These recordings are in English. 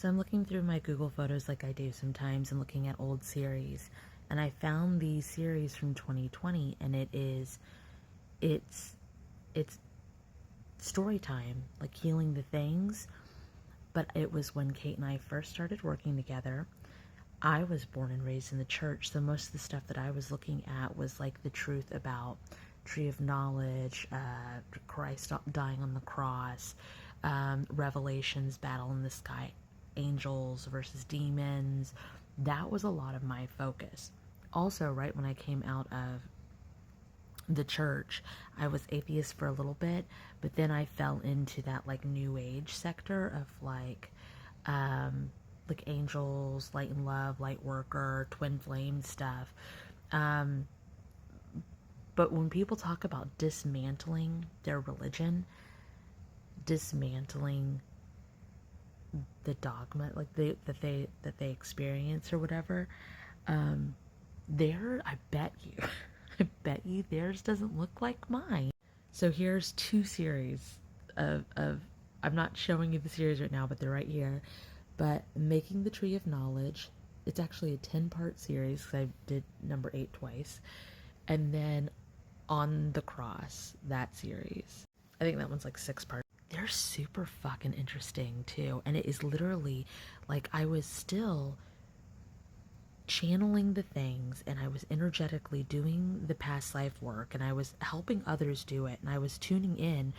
So I'm looking through my Google Photos like I do sometimes and looking at old series. And I found the series from 2020 and it's story time, like Healing the Things. But it was when Kate and I first started working together. I was born and raised in the church, so most of the stuff that I was looking at was like the truth about Tree of Knowledge, Christ dying on the cross, Revelations, Battle in the Sky, angels versus demons. That was a lot of my focus. Also, right when I came out of the church, I was atheist for a little bit, but then I fell into that like new age sector of like angels, light and love, light worker, twin flame stuff. Um, but when people talk about dismantling their religion, dismantling the dogma like that they experience or whatever, there, I bet you, I bet you theirs doesn't look like mine. So here's two series of I'm not showing you the series right now, but they're right here. But Making the Tree of Knowledge, it's actually a 10-part series because I did number 8 twice. And then On the Cross, that series. I think that one's like 6 parts. They're super fucking interesting too. And it is literally like I was still channeling the things and I was energetically doing the past life work and I was helping others do it and I was tuning in,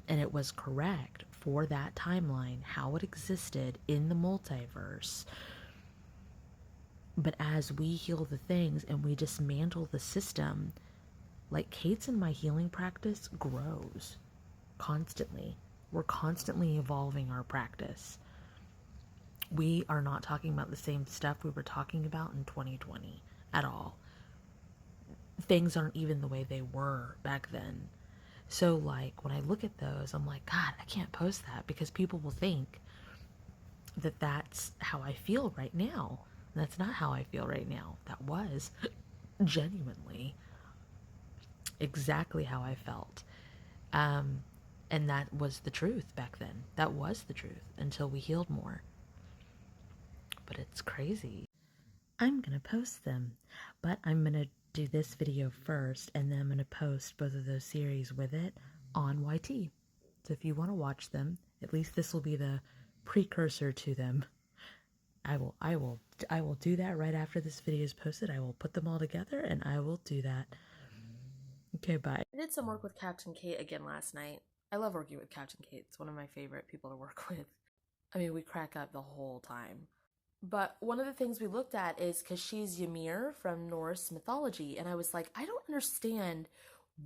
and it was correct for that timeline, how it existed in the multiverse. But as we heal the things and we dismantle the system, like Kate's and my healing practice grows constantly. We're constantly evolving our practice. We are not talking about the same stuff we were talking about in 2020 at all. Things aren't even the way they were back then. So, like, when I look at those, I'm like, God, I can't post that because people will think that that's how I feel right now. And that's not how I feel right now. That was genuinely exactly how I felt. And that was the truth back then. That was the truth until we healed more. But it's crazy. I'm going to post them, but I'm going to do this video first, and then I'm going to post both of those series with it on YT. So if you want to watch them, at least this will be the precursor to them. I will do that right after this video is posted. I will put them all together and I will do that. Okay, bye. I did some work with Captain Kate again last night. I love working with Captain Kate. It's one of my favorite people to work with. I mean, we crack up the whole time. But one of the things we looked at is because she's Ymir from Norse mythology, and I was like, I don't understand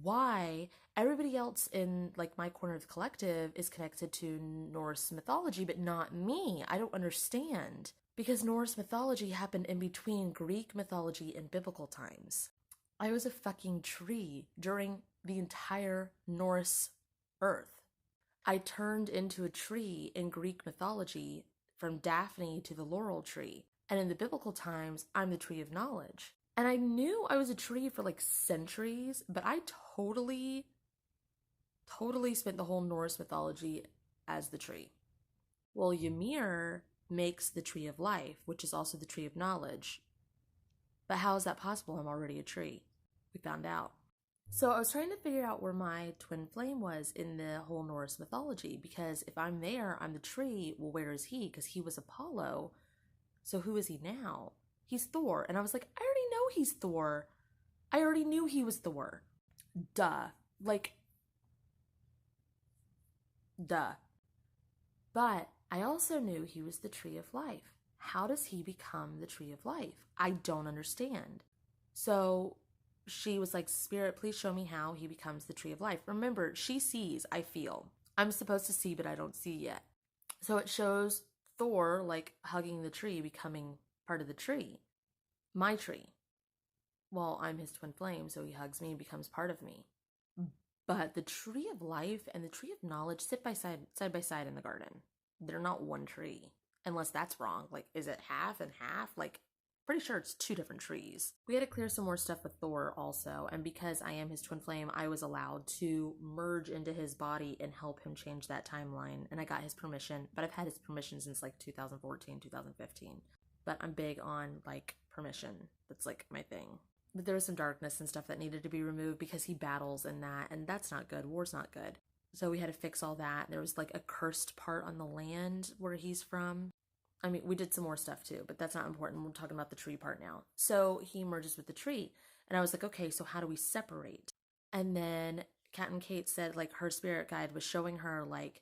why everybody else in like my corner of the collective is connected to Norse mythology, but not me. I don't understand. Because Norse mythology happened in between Greek mythology and biblical times. I was a fucking tree during the entire Norse earth. I turned into a tree in Greek mythology from Daphne to the laurel tree. And in the biblical times, I'm the tree of knowledge. And I knew I was a tree for like centuries, but I totally spent the whole Norse mythology as the tree. Well, Ymir makes the tree of life, which is also the tree of knowledge. But how is that possible? I'm already a tree. We found out. So I was trying to figure out where my twin flame was in the whole Norse mythology, because if I'm there, I'm the tree. Well, where is he? Because he was Apollo. So who is he now? He's Thor. And I was like, I already know he's Thor. I already knew he was Thor. Duh. Like, duh. But I also knew he was the tree of life. How does he become the tree of life? I don't understand. So she was like, Spirit, please show me how he becomes the tree of life. Remember, she sees, I feel. I'm supposed to see, but I don't see yet. So it shows Thor like hugging the tree, becoming part of the tree. My tree. Well, I'm his twin flame, so he hugs me and becomes part of me. But the tree of life and the tree of knowledge sit side by side in the garden. They're not one tree. Unless that's wrong. Like, is it half and half? Like, pretty sure it's 2 different trees. We had to clear some more stuff with Thor also, and because I am his twin flame, I was allowed to merge into his body and help him change that timeline, and I got his permission, but I've had his permission since like 2014, 2015. But I'm big on like permission. That's like my thing. But there was some darkness and stuff that needed to be removed because he battles in that, and that's not good. War's not good. So we had to fix all that. There was like a cursed part on the land where he's from. I mean, we did some more stuff too, but that's not important. We're talking about the tree part now. So he merges with the tree. And I was like, okay, so how do we separate? And then Kat and Kate said like her spirit guide was showing her like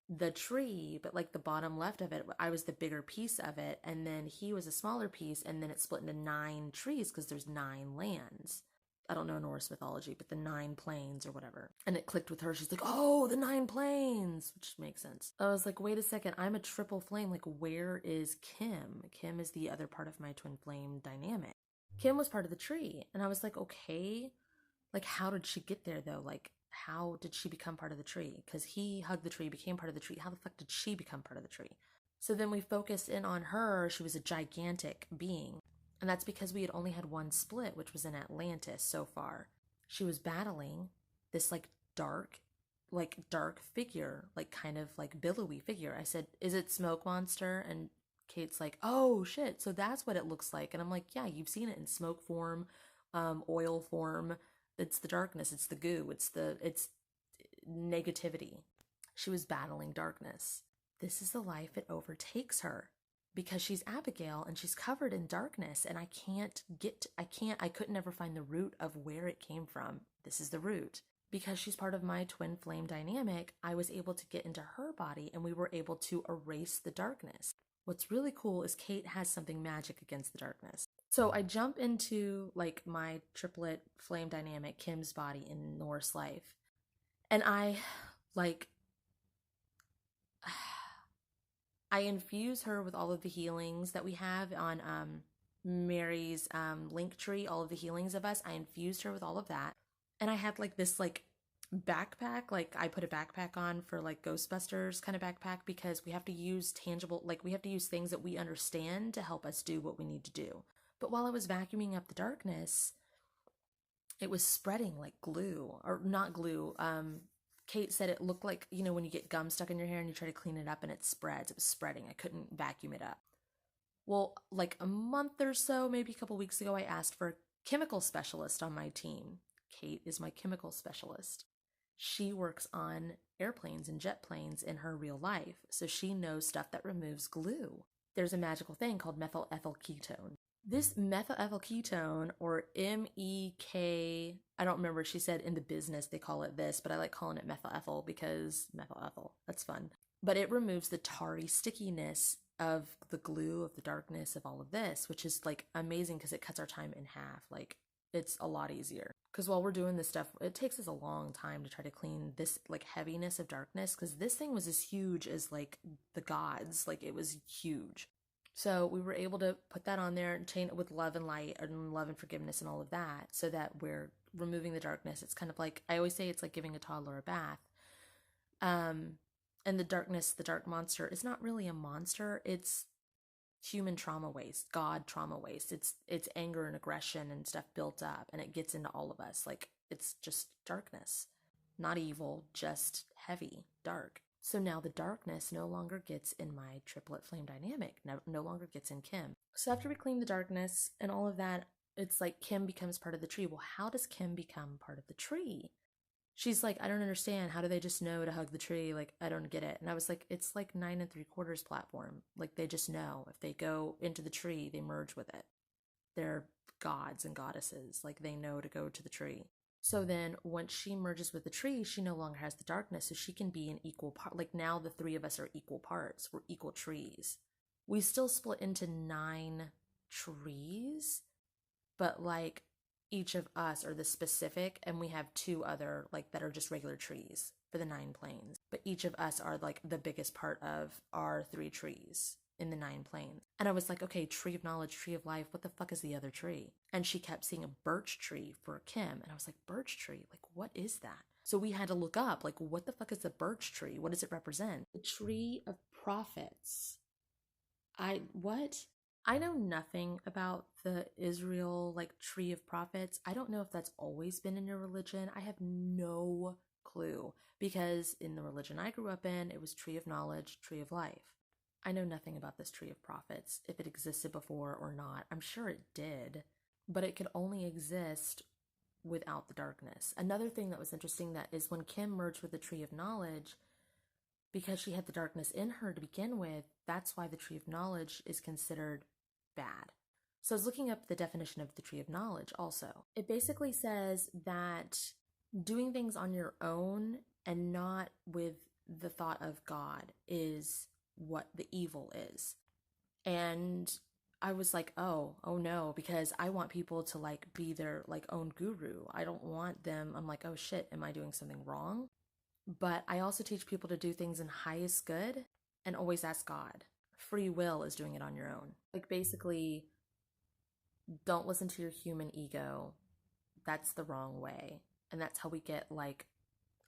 the tree, but like the bottom left of it, I was the bigger piece of it. And then he was a smaller piece. And then it split into 9 trees because there's 9 lands. I don't know Norse mythology, but the 9 planes or whatever. And it clicked with her. She's like, oh, the 9 planes, which makes sense. I was like, wait a second, I'm a triple flame. Like, where is Kim? Kim is the other part of my twin flame dynamic. Kim was part of the tree. And I was like, okay, like, how did she get there though? Like, how did she become part of the tree? Because he hugged the tree, became part of the tree. How the fuck did she become part of the tree? So then we focused in on her. She was a gigantic being. And that's because we had only had one split, which was in Atlantis so far. She was battling this like dark figure, like kind of like billowy figure. I said, is it Smoke Monster? And Kate's like, oh shit, so that's what it looks like. And I'm like, yeah, you've seen it in smoke form, oil form. It's the darkness, it's the goo, it's negativity. She was battling darkness. This is the life it overtakes her because she's Abigail and she's covered in darkness, and I could never find the root of where it came from. This is the root. Because she's part of my twin flame dynamic, I was able to get into her body and we were able to erase the darkness. What's really cool is Kate has something magic against the darkness. So I jump into like my triplet flame dynamic, Kim's body in Norse life. And I infuse her with all of the healings that we have on Mary's link tree, all of the healings of us. I infused her with all of that. And I had like this like backpack, like I put a backpack on for like Ghostbusters kind of backpack because we have to use tangible, like we have to use things that we understand to help us do what we need to do. But while I was vacuuming up the darkness, it was spreading like glue, or not glue. Kate said it looked like, you know, when you get gum stuck in your hair and you try to clean it up and it spreads. It was spreading. I couldn't vacuum it up. Well, like a month or so, maybe a couple weeks ago, I asked for a chemical specialist on my team. Kate is my chemical specialist. She works on airplanes and jet planes in her real life, so she knows stuff that removes glue. There's a magical thing called methyl ethyl ketone. This methyl ethyl ketone, or MEK, I don't remember, she said in the business they call it this, but I like calling it methyl ethyl because methyl ethyl, that's fun. But it removes the tarry stickiness of the glue, of the darkness, of all of this, which is like amazing because it cuts our time in half. Like, it's a lot easier. Because while we're doing this stuff, it takes us a long time to try to clean this like heaviness of darkness, because this thing was as huge as like the gods. Like, it was huge. So we were able to put that on there and chain it with love and light and love and forgiveness and all of that, so that we're removing the darkness. It's kind of like, I always say it's like giving a toddler a bath. And the darkness, the dark monster, is not really a monster. It's human trauma waste, God trauma waste. It's anger and aggression and stuff built up, and it gets into all of us. Like, it's just darkness. Not evil, just heavy, dark. So now the darkness no longer gets in my triplet flame dynamic, no longer gets in Kim. So after we clean the darkness and all of that, it's like Kim becomes part of the tree. Well, how does Kim become part of the tree? She's like, I don't understand. How do they just know to hug the tree? Like, I don't get it. And I was like, it's like 9 3/4 platform. Like, they just know. If they go into the tree, they merge with it. They're gods and goddesses. Like, they know to go to the tree. So then once she merges with the tree, she no longer has the darkness, so she can be an equal part. Like, now the 3 of us are equal parts. We're equal trees. We still split into 9 trees, but like each of us are the specific, and we have 2 other like that are just regular trees for the 9 planes. But each of us are like the biggest part of our 3 trees in the 9 planes. And I was like, okay, tree of knowledge, tree of life, what the fuck is the other tree? And she kept seeing a birch tree for Kim. And I was like, birch tree? Like, what is that? So we had to look up, like, what the fuck is the birch tree? What does it represent? The tree of prophets. What? I know nothing about the Israel like tree of prophets. I don't know if that's always been in your religion. I have no clue because in the religion I grew up in, it was tree of knowledge, tree of life. I know nothing about this tree of prophets, if it existed before or not. I'm sure it did, but it could only exist without the darkness. Another thing that was interesting that is when Kim merged with the tree of knowledge, because she had the darkness in her to begin with, that's why the tree of knowledge is considered bad. So I was looking up the definition of the tree of knowledge also. It basically says that doing things on your own and not with the thought of God is what the evil is. And I was like, oh no, because I want people to like be their like own guru. I don't want them, I'm like, oh shit, am I doing something wrong? But I also teach people to do things in highest good and always ask God. Free will is doing it on your own. Like basically, don't listen to your human ego. That's the wrong way. And that's how we get like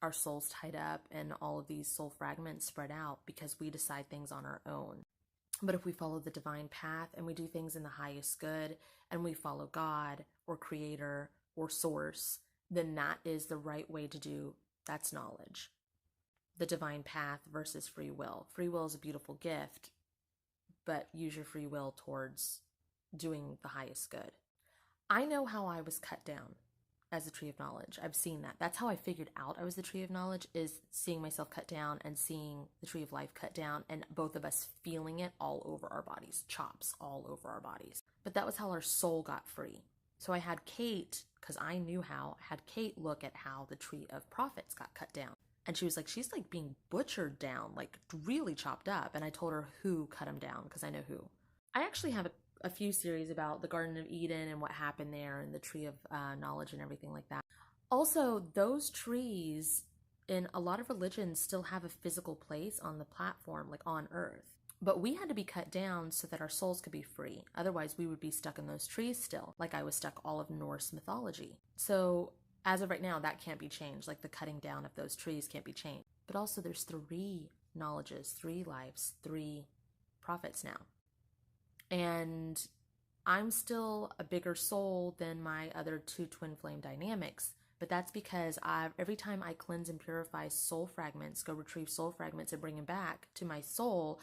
our souls tied up and all of these soul fragments spread out because we decide things on our own. But if we follow the divine path and we do things in the highest good and we follow God or creator or source, then that is the right way to do. That's knowledge. The divine path versus free will. Free will is a beautiful gift, but use your free will towards doing the highest good. I know how I was cut down as a tree of knowledge. I've seen that. That's how I figured out I was the tree of knowledge, is seeing myself cut down and seeing the tree of life cut down and both of us feeling it all over our bodies, chops all over our bodies. But that was how our soul got free. So I had Kate, because I knew how, I had Kate look at how the tree of prophets got cut down. And she was like, she's like being butchered down, like really chopped up. And I told her who cut him down, because I know who. I actually have a few series about the Garden of Eden and what happened there and the tree of knowledge and everything like that. Also, those trees in a lot of religions still have a physical place on the platform, like on earth. But we had to be cut down so that our souls could be free. Otherwise, we would be stuck in those trees still, like I was stuck all of Norse mythology. So as of right now, that can't be changed. Like the cutting down of those trees can't be changed. But also there's 3 knowledges, 3 lives, 3 prophets now. And I'm still a bigger soul than my other 2 twin flame dynamics. But that's because every time I cleanse and purify soul fragments, go retrieve soul fragments and bring them back to my soul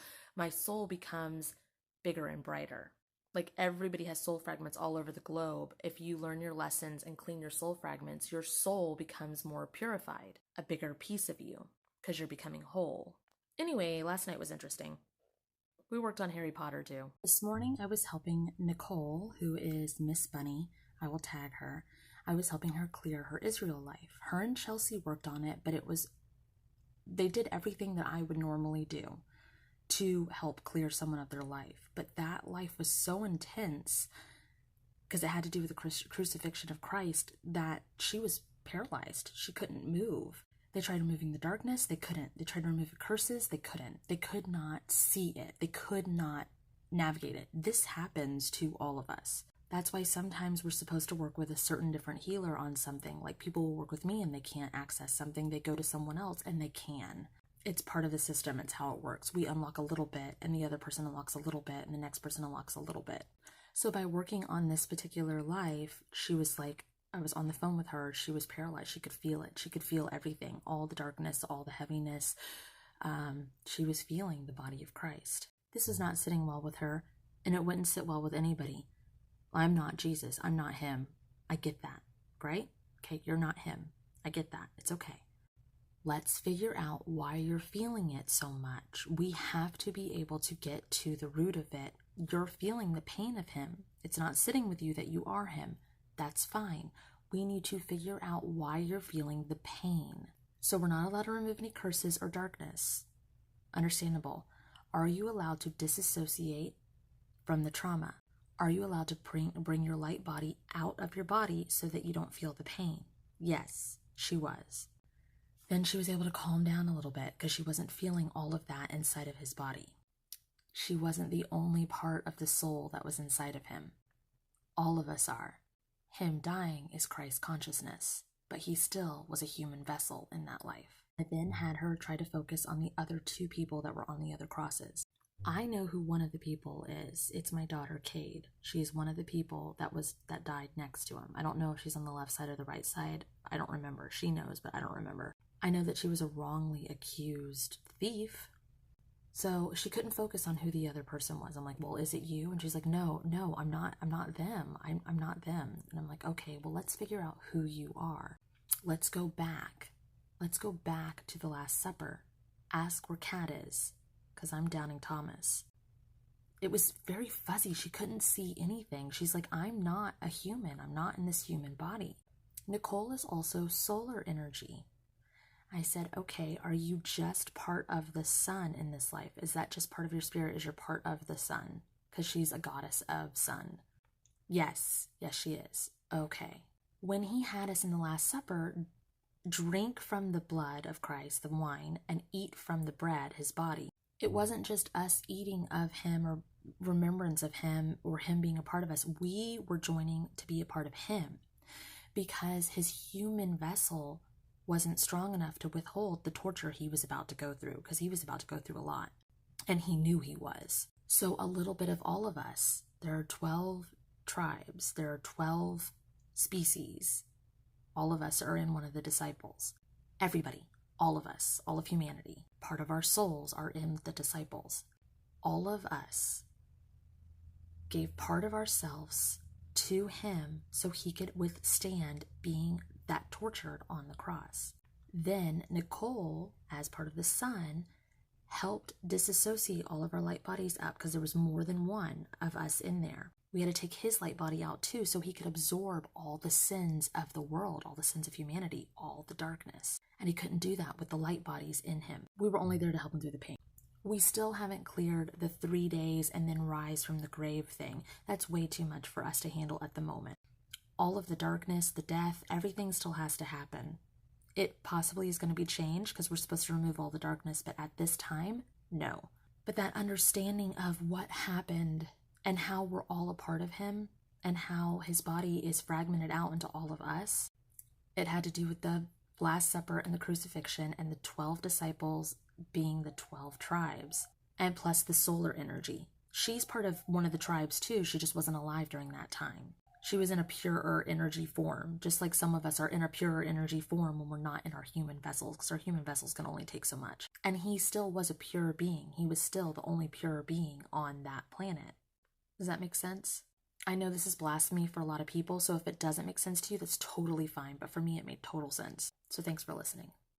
becomes bigger and brighter. Like everybody has soul fragments all over the globe. If you learn your lessons and clean your soul fragments, your soul becomes more purified, a bigger piece of you, because you're becoming whole. Anyway, last night was interesting. We worked on Harry Potter too. This morning I was helping Nicole, who is Miss Bunny. I will tag her. I was helping her clear her Israel life. Her and Chelsea worked on it, but they did everything that I would normally do to help clear someone of their life. But that life was so intense because it had to do with the crucifixion of Christ that she was paralyzed. She couldn't move. They tried removing the darkness, they couldn't. They tried to remove the curses, they couldn't. They could not see it. They could not navigate it. This happens to all of us. That's why sometimes we're supposed to work with a certain different healer on something. Like people will work with me and they can't access something. They go to someone else and they can. It's part of the system. It's how it works. We unlock a little bit and the other person unlocks a little bit and the next person unlocks a little bit. So by working on this particular life, she was like, I was on the phone with her. She was paralyzed. She could feel it. She could feel everything, all the darkness, all the heaviness. She was feeling the body of Christ. This was not sitting well with her, and it wouldn't sit well with anybody. I'm not Jesus. I'm not him. I get that, right? Okay, you're not him. I get that. It's okay. Let's figure out why you're feeling it so much. We have to be able to get to the root of it. You're feeling the pain of him. It's not sitting with you that you are him. That's fine. We need to figure out why you're feeling the pain. So we're not allowed to remove any curses or darkness. Understandable. Are you allowed to disassociate from the trauma? Are you allowed to bring your light body out of your body so that you don't feel the pain? Yes, she was. Then she was able to calm down a little bit because she wasn't feeling all of that inside of his body. She wasn't the only part of the soul that was inside of him. All of us are. Him dying is Christ consciousness, but he still was a human vessel in that life. I then had her try to focus on the other 2 people that were on the other crosses. I know who one of the people is. It's my daughter, Cade. She's one of the people that died next to him. I don't know if she's on the left side or the right side. I don't remember. She knows, but I don't remember. I know that she was a wrongly accused thief. So she couldn't focus on who the other person was. I'm like, well, is it you? And she's like, no, I'm not them. I'm not them. And I'm like, okay, well, let's figure out who you are. Let's go back. Let's go back to the Last Supper. Ask where Kat is, because I'm doubting Thomas. It was very fuzzy. She couldn't see anything. She's like, I'm not a human. I'm not in this human body. Nicole is also solar energy. I said, okay, are you just part of the sun in this life? Is that just part of your spirit? Is your part of the sun? Because she's a goddess of sun. Yes, she is. Okay. When he had us in the Last Supper, drink from the blood of Christ, the wine, and eat from the bread, his body. It wasn't just us eating of him or remembrance of him or him being a part of us. We were joining to be a part of him because his human vessel wasn't strong enough to withhold the torture he was about to go through, because he was about to go through a lot, and he knew he was. So a little bit of all of us. There are 12 tribes. There are 12 species. All of us are in one of the disciples. Everybody, all of us, all of humanity, part of our souls are in the disciples. All of us gave part of ourselves to him so he could withstand being that tortured on the cross. Then Nicole, as part of the sun, helped disassociate all of our light bodies up because there was more than one of us in there. We had to take his light body out too so he could absorb all the sins of the world, all the sins of humanity, all the darkness. And he couldn't do that with the light bodies in him. We were only there to help him through the pain. We still haven't cleared the 3 days and then rise from the grave thing. That's way too much for us to handle at the moment. All of the darkness, the death, everything still has to happen. It possibly is going to be changed because we're supposed to remove all the darkness, but at this time, no. But that understanding of what happened and how we're all a part of him and how his body is fragmented out into all of us, it had to do with the Last Supper and the crucifixion and the 12 disciples being the 12 tribes, and plus the solar energy. She's part of one of the tribes too, she just wasn't alive during that time. She was in a purer energy form, just like some of us are in a purer energy form when we're not in our human vessels, because our human vessels can only take so much. And he still was a pure being. He was still the only pure being on that planet. Does that make sense? I know this is blasphemy for a lot of people, so if it doesn't make sense to you, that's totally fine. But for me, it made total sense. So thanks for listening.